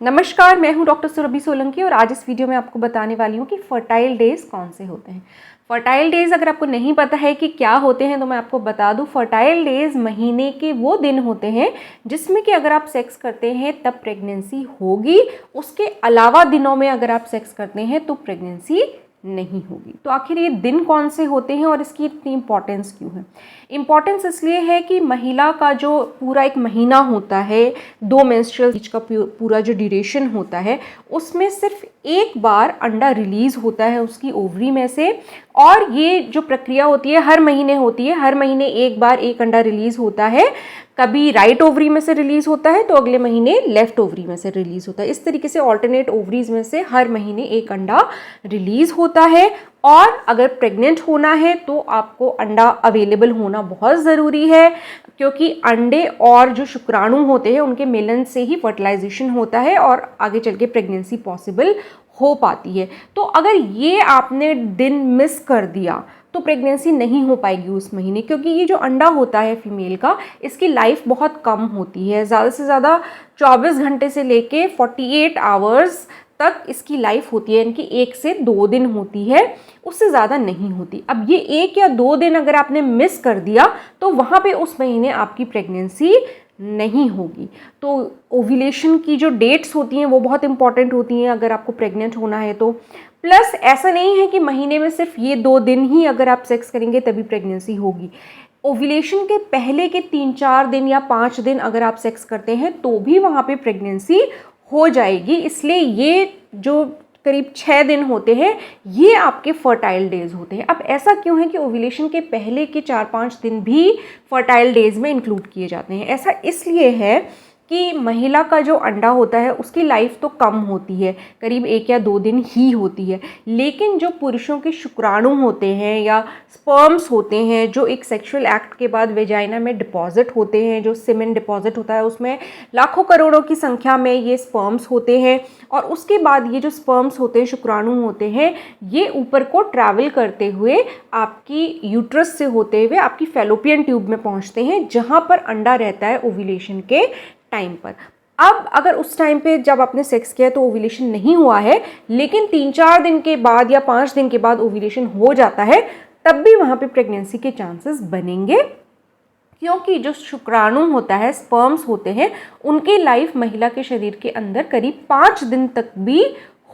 नमस्कार, मैं हूं डॉक्टर सुरभि सोलंकी और आज इस वीडियो में आपको बताने वाली हूं कि फर्टाइल डेज कौन से होते हैं। फर्टाइल डेज अगर आपको नहीं पता है कि क्या होते हैं तो मैं आपको बता दूं, फर्टाइल डेज महीने के वो दिन होते हैं जिसमें कि अगर आप सेक्स करते हैं तब प्रेगनेंसी होगी। उसके अलावा दिनों में अगर आप सेक्स करते हैं तो प्रेगनेंसी नहीं होगी। तो आखिर ये दिन कौन से होते हैं और इसकी इतनी इम्पोर्टेंस क्यों है? इम्पोर्टेंस इसलिए है कि महिला का जो पूरा एक महीना होता है, 2 मेंस्ट्रुअल बीच का पूरा जो ड्यूरेशन होता है, उसमें सिर्फ एक बार अंडा रिलीज़ होता है उसकी ओवरी में से। और ये जो प्रक्रिया होती है हर महीने होती है, हर महीने एक बार एक अंडा रिलीज़ होता है। कभी राइट ओवरी में से रिलीज़ होता है तो अगले महीने लेफ्ट ओवरी में से रिलीज़ होता है। इस तरीके से ऑल्टरनेट ओवरीज में से हर महीने एक अंडा रिलीज़ होता है। और अगर प्रेग्नेंट होना है तो आपको अंडा अवेलेबल होना बहुत ज़रूरी है, क्योंकि अंडे और जो शुक्राणु होते हैं उनके मिलन से ही फर्टिलाइजेशन होता है और आगे चल के प्रेगनेंसी पॉसिबल हो पाती है। तो अगर ये आपने दिन मिस कर दिया तो प्रेगनेंसी नहीं हो पाएगी उस महीने, क्योंकि ये जो अंडा होता है फीमेल का, इसकी लाइफ बहुत कम होती है। ज़्यादा से ज़्यादा 24 घंटे से लेके 48 आवर्स तक इसकी लाइफ होती है, इनकी 1 से 2 दिन होती है, उससे ज़्यादा नहीं होती। अब ये 1 या 2 दिन अगर आपने मिस कर दिया तो वहाँ पे उस महीने आपकी प्रेगनेंसी नहीं होगी। तो ओव्यूलेशन की जो डेट्स होती हैं वो बहुत इंपॉर्टेंट होती हैं अगर आपको प्रेग्नेंट होना है तो। प्लस ऐसा नहीं है कि महीने में सिर्फ ये 2 दिन ही अगर आप सेक्स करेंगे तभी प्रेगनेंसी होगी। ओव्यूलेशन के पहले के 3-4 दिन या 5 दिन अगर आप सेक्स करते हैं तो भी वहाँ पे प्रेगनेंसी हो जाएगी। इसलिए ये जो करीब 6 दिन होते हैं ये आपके फर्टाइल डेज होते हैं। अब ऐसा क्यों है कि ओव्यूलेशन के पहले के 4-5 दिन भी फर्टाइल डेज में इंक्लूड किए जाते हैं? ऐसा इसलिए है कि महिला का जो अंडा होता है उसकी लाइफ तो कम होती है, करीब 1 या 2 दिन ही होती है। लेकिन जो पुरुषों के शुक्राणु होते हैं या स्पर्म्स होते हैं जो एक सेक्सुअल एक्ट के बाद वेजाइना में डिपॉजिट होते हैं, जो सीमेन डिपॉजिट होता है उसमें लाखों करोड़ों की संख्या में ये स्पर्म्स होते हैं। और उसके बाद ये जो स्पर्म्स होते हैं, शुक्राणु होते हैं, ये ऊपर को ट्रैवल करते हुए आपकी यूट्रस से होते हुए आपकी फैलोपियन ट्यूब में पहुंचते हैं, जहां पर अंडा रहता है ओव्यूलेशन के टाइम पर। अब अगर उस टाइम पे जब आपने सेक्स किया तो ओव्यूलेशन नहीं हुआ है, लेकिन 3-4 दिन के बाद या 5 दिन के बाद ओव्यूलेशन हो जाता है, तब भी वहाँ पे प्रेगनेंसी के चांसेस बनेंगे, क्योंकि जो शुक्राणु होता है, स्पर्म्स होते हैं, उनकी लाइफ महिला के शरीर के अंदर करीब 5 दिन तक भी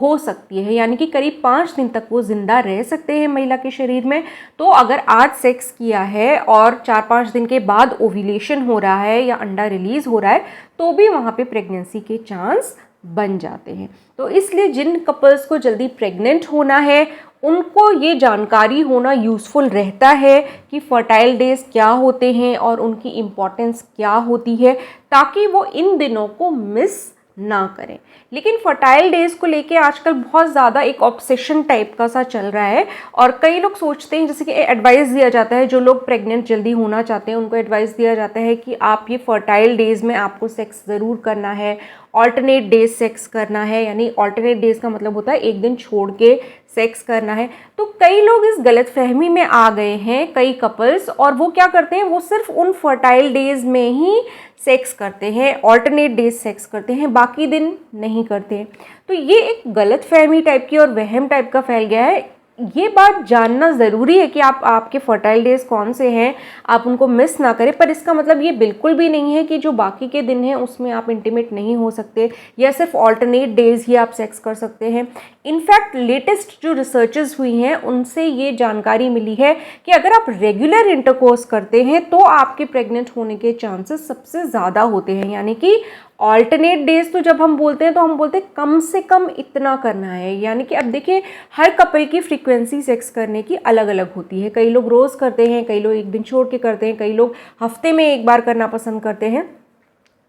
हो सकती है। यानी कि करीब 5 दिन तक वो जिंदा रह सकते हैं महिला के शरीर में। तो अगर आज सेक्स किया है और 4-5 दिन के बाद ओव्यूलेशन हो रहा है या अंडा रिलीज हो रहा है तो भी वहाँ पे प्रेगनेंसी के चांस बन जाते हैं। तो इसलिए जिन कपल्स को जल्दी प्रेग्नेंट होना है उनको ये जानकारी होना यूज़फुल रहता है कि फर्टाइल डेज क्या होते हैं और उनकी इम्पोर्टेंस क्या होती है, ताकि वो इन दिनों को मिस ना करें। लेकिन फर्टाइल डेज को लेके आजकल बहुत ज़्यादा एक ऑब्सेशन टाइप का सा चल रहा है और कई लोग सोचते हैं, जैसे कि एडवाइस दिया जाता है, जो लोग प्रेग्नेंट जल्दी होना चाहते हैं उनको एडवाइस दिया जाता है कि आप ये फर्टाइल डेज में आपको सेक्स ज़रूर करना है, ऑल्टरनेट डेज सेक्स करना है। यानी ऑल्टरनेट डेज का मतलब होता है एक दिन छोड़ के सेक्स करना है। तो कई लोग इस गलतफहमी में आ गए हैं, कई कपल्स, और वो क्या करते हैं, वो सिर्फ उन फर्टाइल डेज में ही सेक्स करते हैं, ऑल्टरनेट डेज सेक्स करते हैं, बाकी दिन नहीं करते। तो ये एक गलतफहमी टाइप की और वहम टाइप का फैल गया है। ये बात जानना ज़रूरी है कि आपके फर्टाइल डेज कौन से हैं, आप उनको मिस ना करें। पर इसका मतलब ये बिल्कुल भी नहीं है कि जो बाकी के दिन हैं उसमें आप इंटीमेट नहीं हो सकते या सिर्फ ऑल्टरनेट डेज ही आप सेक्स कर सकते हैं। इनफैक्ट लेटेस्ट जो रिसर्चेस हुई हैं उनसे ये जानकारी मिली है कि अगर आप रेगुलर इंटरकोर्स करते हैं तो आपके प्रेग्नेंट होने के चांसेस सबसे ज़्यादा होते हैं। यानी कि ऑल्टरनेट डेज तो जब हम बोलते हैं तो हम बोलते हैं कम से कम इतना करना है। यानी कि अब देखिए, हर कपल की फ्रीक्वेंसी सेक्स करने की अलग अलग होती है। कई लोग रोज़ करते हैं, कई लोग एक दिन छोड़ के करते हैं, कई लोग हफ्ते में एक बार करना पसंद करते हैं।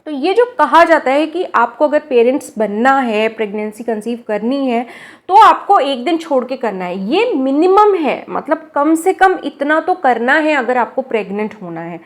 तो ये जो कहा जाता है कि आपको अगर पेरेंट्स बनना है, प्रेगनेंसी कंसीव करनी है, तो आपको एक दिन छोड़ के करना है, ये मिनिमम है। मतलब कम से कम इतना तो करना है अगर आपको प्रेग्नेंट होना है।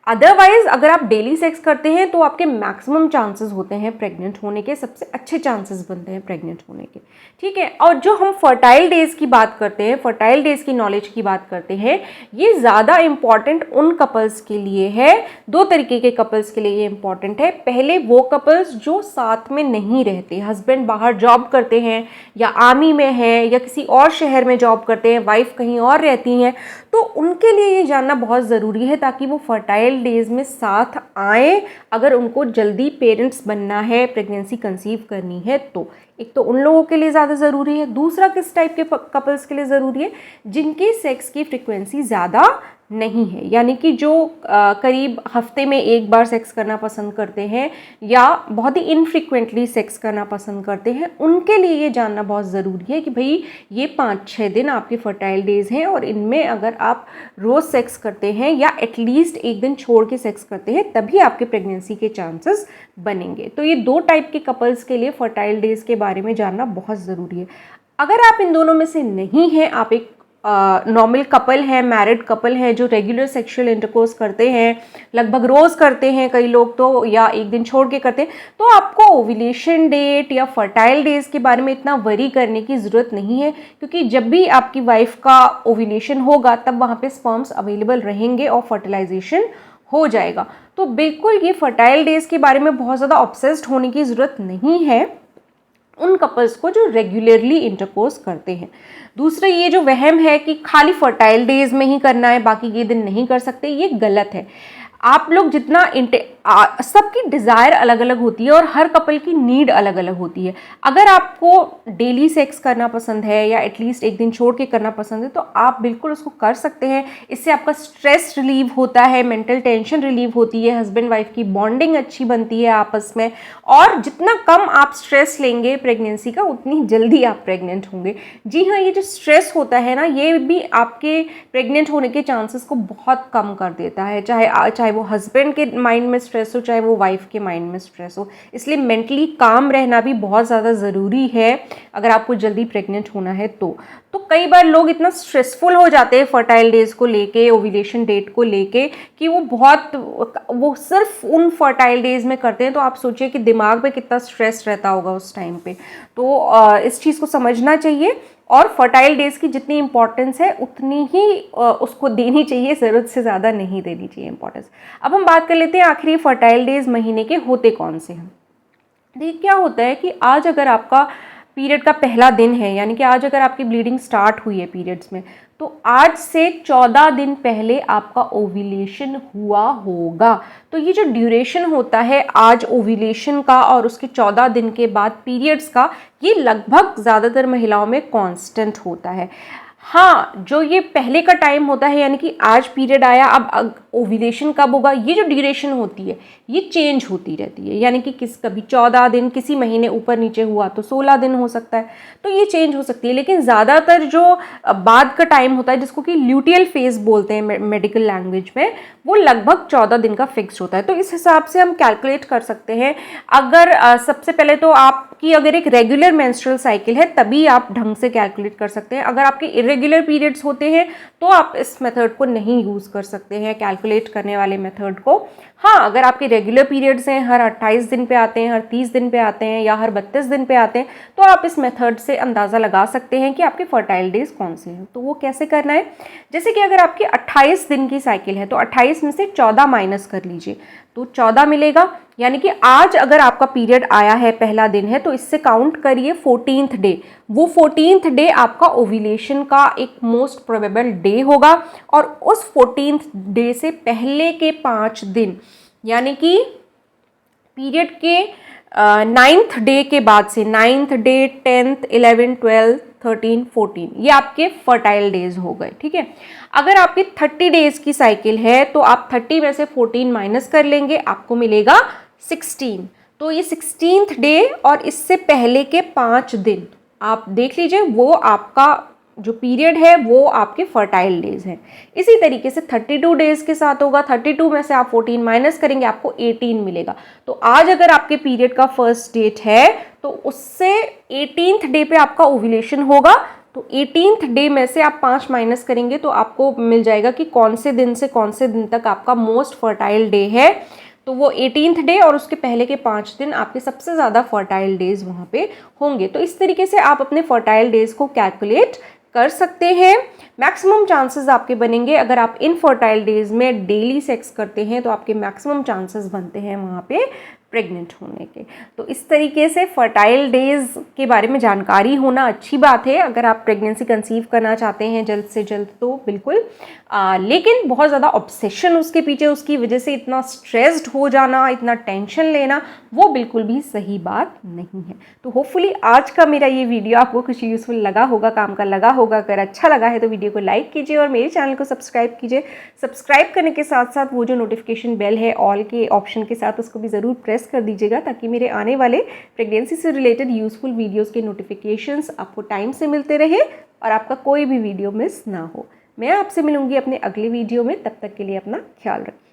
अदरवाइज अगर आप डेली सेक्स करते हैं तो आपके मैक्सिमम चांसेस होते हैं प्रेग्नेंट होने के, सबसे अच्छे चांसेस बनते हैं प्रेग्नेंट होने के, ठीक है। और जो हम फर्टाइल डेज की बात करते हैं, फर्टाइल डेज की नॉलेज की बात करते हैं, ये ज़्यादा इम्पॉर्टेंट उन कपल्स के लिए है, दो तरीके के कपल्स के लिए ये इम्पॉर्टेंट है। पहले वो कपल्स जो साथ में नहीं रहते, हस्बैंड बाहर जॉब करते हैं या आर्मी में है या किसी और शहर में जॉब करते हैं, वाइफ कहीं और रहती हैं, तो उनके लिए ये जानना बहुत ज़रूरी है ताकि वो फर्टाइल डेज में साथ आए अगर उनको जल्दी पेरेंट्स बनना है, प्रेगनेंसी कंसीव करनी है तो। एक तो उन लोगों के लिए ज़्यादा ज़रूरी है, दूसरा किस टाइप के कपल्स के लिए ज़रूरी है, जिनकी सेक्स की फ्रिक्वेंसी ज़्यादा नहीं है, यानी कि जो करीब हफ्ते में एक बार सेक्स करना पसंद करते हैं या बहुत ही इनफ्रिक्वेंटली सेक्स करना पसंद करते हैं, उनके लिए ये जानना बहुत ज़रूरी है कि भाई ये 5-6 दिन आपके फर्टाइल डेज हैं और इनमें अगर आप रोज़ सेक्स करते हैं या एटलीस्ट एक दिन छोड़ के सेक्स करते हैं तभी आपके प्रेगनेंसी के चांसेस बनेंगे। तो ये दो टाइप के कपल्स के लिए फर्टाइल डेज के बारे में जानना बहुत ज़रूरी है। अगर आप इन दोनों में से नहीं हैं, आप एक नॉर्मल कपल है, मैरिड कपल है जो रेगुलर सेक्सुअल इंटरकोर्स करते हैं, लगभग रोज़ करते हैं कई लोग तो, या एक दिन छोड़ के करते हैं, तो आपको ओव्यूलेशन डेट या फर्टाइल डेज के बारे में इतना वरी करने की ज़रूरत नहीं है, क्योंकि जब भी आपकी वाइफ का ओव्यूलेशन होगा तब वहाँ पे स्पर्म्स अवेलेबल रहेंगे और फर्टिलाइजेशन हो जाएगा। तो बिल्कुल ये फर्टाइल डेज के बारे में बहुत ज़्यादा ऑब्सेस्ड होने की ज़रूरत नहीं है उन कपल्स को जो रेगुलरली इंटरकोर्स करते हैं। दूसरा ये जो वहम है कि खाली फर्टाइल डेज में ही करना है, बाकी ये दिन नहीं कर सकते, ये गलत है। आप लोग जितना सबकी डिज़ायर अलग अलग होती है और हर कपल की नीड अलग अलग होती है। अगर आपको डेली सेक्स करना पसंद है या एटलीस्ट एक दिन छोड़ के करना पसंद है तो आप बिल्कुल उसको कर सकते हैं। इससे आपका स्ट्रेस रिलीव होता है, मेंटल टेंशन रिलीव होती है, हस्बैंड वाइफ की बॉन्डिंग अच्छी बनती है आपस में, और जितना कम आप स्ट्रेस लेंगे प्रेगनेंसी का उतनी जल्दी आप प्रेग्नेंट होंगे। जी हाँ, ये जो स्ट्रेस होता है ना, ये भी आपके प्रेग्नेंट होने के चांसेस को बहुत कम कर देता है, चाहे वो हस्बैंड के माइंड में स्ट्रेस हो, चाहे वो वाइफ के माइंड में स्ट्रेस हो। इसलिए मेंटली काम रहना भी बहुत ज़्यादा ज़रूरी है अगर आपको जल्दी प्रेग्नेंट होना है तो कई बार लोग इतना स्ट्रेसफुल हो जाते हैं फर्टाइल डेज को लेके, ओव्यूलेशन डेट को लेके, कि वो सिर्फ उन फर्टाइल डेज में करते हैं। तो आप सोचिए कि दिमाग पे कितना स्ट्रेस रहता होगा उस टाइम पे। तो इस चीज़ को समझना चाहिए और फर्टाइल डेज की जितनी इंपॉर्टेंस है उतनी ही उसको देनी चाहिए, ज़रूरत से ज़्यादा नहीं देनी चाहिए इंपॉर्टेंस। अब हम बात कर लेते हैं आखिरी फर्टाइल डेज महीने के होते कौन से हैं। देखिए क्या होता है कि आज अगर आपका पीरियड का पहला दिन है, यानी कि आज अगर आपकी ब्लीडिंग स्टार्ट हुई है पीरियड्स में, तो आज से 14 दिन पहले आपका ओव्यूलेशन हुआ होगा। तो ये जो ड्यूरेशन होता है आज ओव्यूलेशन का और उसके 14 दिन के बाद पीरियड्स का, ये लगभग ज़्यादातर महिलाओं में कांस्टेंट होता है। हाँ, जो ये पहले का टाइम होता है, यानी कि आज पीरियड आया, अब ओव्यूलेशन कब होगा, ये जो ड्यूरेशन होती है ये चेंज होती रहती है। यानी कि कभी 14 दिन, किसी महीने ऊपर नीचे हुआ तो 16 दिन हो सकता है, तो ये चेंज हो सकती है। लेकिन ज़्यादातर जो बाद का टाइम होता है, जिसको कि ल्यूटियल फेज बोलते हैं मेडिकल लैंग्वेज में, वो लगभग 14 दिन का फिक्स होता है। तो इस हिसाब से हम कैलकुलेट कर सकते हैं। अगर सबसे पहले तो आपकी अगर एक रेगुलर मेंस्ट्रुअल साइकिल है तभी आप ढंग से कैलकुलेट कर सकते हैं। अगर आपके इरेगुलर पीरियड्स होते हैं तो आप इस मेथड को नहीं यूज़ कर सकते हैं, कैलकुलेट करने वाले मेथड को। हाँ, अगर आपके रेगुलर पीरियड्स हैं, हर 28 दिन पे आते हैं, हर 30 दिन पे आते हैं या हर 32 दिन पे आते हैं, तो आप इस मेथड से अंदाज़ा लगा सकते हैं कि आपके फर्टाइल डेज कौन से हैं। तो वो कैसे करना है, जैसे कि अगर आपकी 28 दिन की साइकिल है तो 28 में से 14 माइनस कर लीजिए तो 14 मिलेगा। यानी कि आज अगर आपका पीरियड आया है, पहला दिन है, तो इससे काउंट करिए 14th डे। वो 14th डे आपका ओव्यूलेशन का एक मोस्ट प्रोबेबल डे होगा और उस 14th डे से पहले के 5 दिन, यानी कि पीरियड के 9th डे के बाद से 9th डे, 10th, 11, 12, 13, 14, ये आपके फर्टाइल डेज हो गए। ठीक है, अगर आपकी 30 डेज की साइकिल है तो आप 30 में से 14 माइनस कर लेंगे, आपको मिलेगा 16। तो ये 16th डे और इससे पहले के 5 दिन आप देख लीजिए, वो आपका जो पीरियड है वो आपके फर्टाइल डेज हैं। इसी तरीके से 32 डेज के साथ होगा, 32 में से आप 14 माइनस करेंगे, आपको 18 मिलेगा। तो आज अगर आपके पीरियड का फर्स्ट डेट है तो उससे 18th डे पे आपका ओव्यूलेशन होगा, तो 18th डे में से आप 5 माइनस करेंगे तो आपको मिल जाएगा कि कौन से दिन से कौन से दिन तक आपका मोस्ट फर्टाइल डे है। तो वो 18th डे और उसके पहले के 5 दिन आपके सबसे ज़्यादा फर्टाइल डेज वहाँ पे होंगे। तो इस तरीके से आप अपने फर्टाइल डेज को कैलकुलेट कर सकते हैं। मैक्सिमम चांसेस आपके बनेंगे अगर आप इनफर्टाइल डेज में डेली सेक्स करते हैं तो आपके मैक्सिमम चांसेस बनते हैं वहाँ पे प्रेग्नेंट होने के। तो इस तरीके से फर्टाइल डेज के बारे में जानकारी होना अच्छी बात है अगर आप प्रेगनेंसी कंसीव करना चाहते हैं जल्द से जल्द, तो बिल्कुल। लेकिन बहुत ज़्यादा ऑब्सेशन उसके पीछे, उसकी वजह से इतना स्ट्रेस्ड हो जाना, इतना टेंशन लेना, वो बिल्कुल भी सही बात नहीं है। तो होपफुली आज का मेरा ये वीडियो आपको कुछ यूज़फुल लगा होगा, काम का लगा होगा। अगर अच्छा लगा है तो वीडियो को लाइक कीजिए और मेरे चैनल को सब्सक्राइब कीजिए। सब्सक्राइब करने के साथ साथ वो जो नोटिफिकेशन बेल है ऑल के ऑप्शन के साथ, उसको भी ज़रूर प्रेस कर दीजिएगा ताकि मेरे आने वाले प्रेगनेंसी से रिलेटेड यूज़फुल वीडियोज़ के नोटिफिकेशंस आपको टाइम से मिलते रहे और आपका कोई भी वीडियो मिस ना हो। मैं आपसे मिलूंगी अपने अगले वीडियो में, तब तक के लिए अपना ख्याल रखिए।